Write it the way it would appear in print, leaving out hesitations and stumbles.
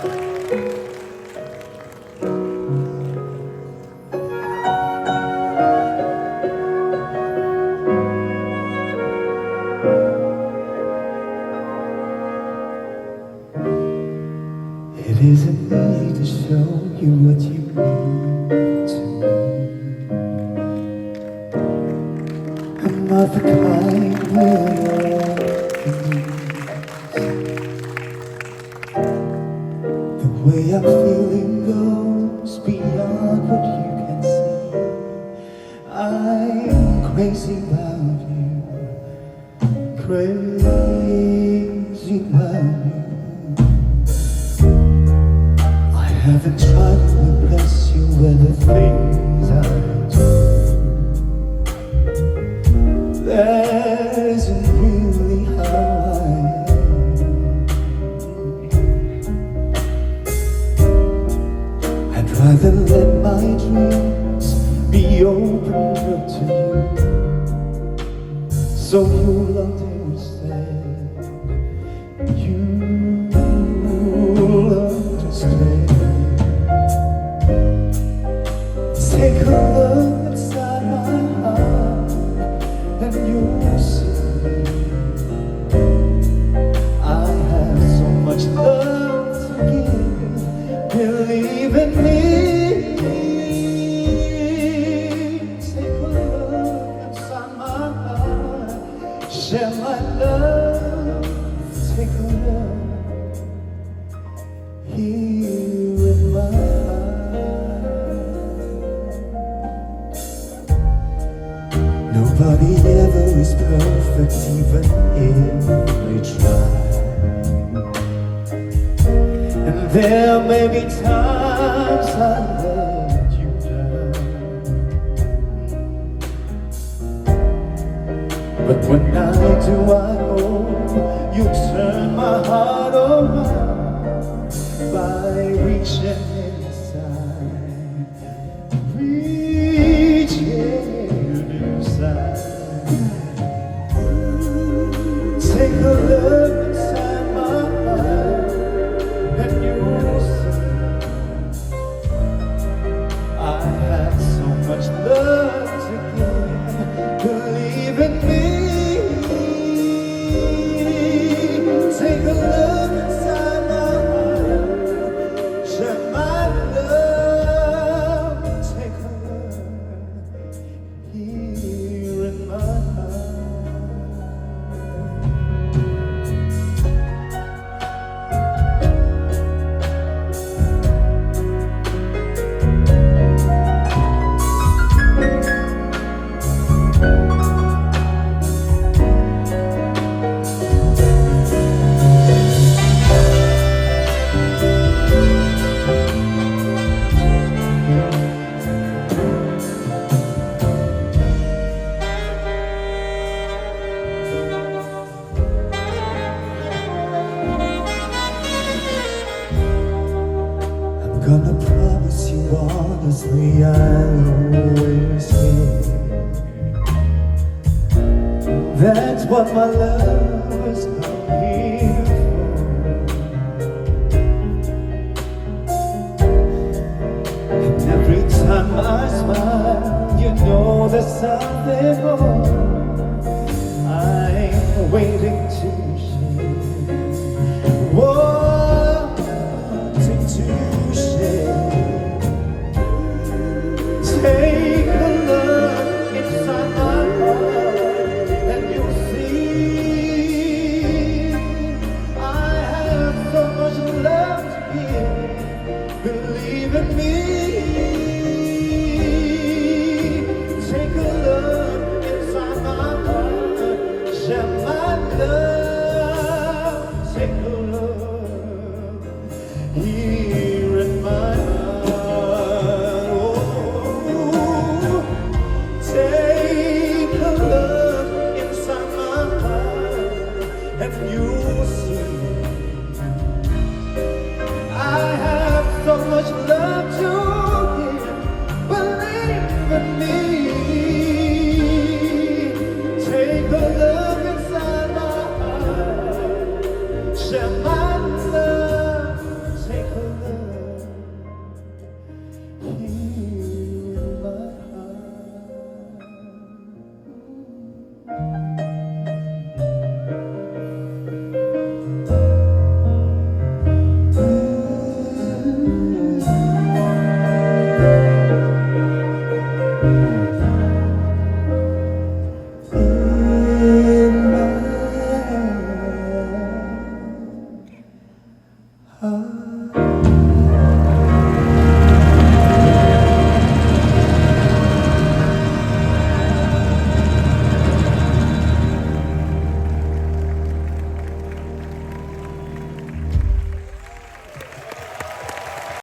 It isn't me to show you what you mean to me. I'm not the kind where the way I'm feeling goes beyond what you can see. I'm crazy about you, crazy about you. I haven't tried to impress you with the things I do. That isn't really how I am. I'd rather let my dreams be opened up to you, so you'll understand. You'll understand. Take a look inside my heart and you'll see I have so much love to give. Believe in me. Take a look inside my heart, share my love. Take a look here in my heart. Nobody ever is perfect, even if they try. And there may be times I let you down, but when I do, I know you turn my heart around by reaching inside, reaching inside. Take a look inside my heart and you'll see I have so much love to give. Believe in me. Take a look inside my heart, share my love. Take a look here in my heart. Gonna promise you honestly I'll always stay. That's what my love has come here for. And every time I smile, you know there's something more I'm waiting to share. Wanting to take a look inside my heart and you'll see I have so much love to give. Believe in me. Take a look inside my heart, share my love. Take a look here in my heart. Take a look inside my heart and you'll see I have so much love to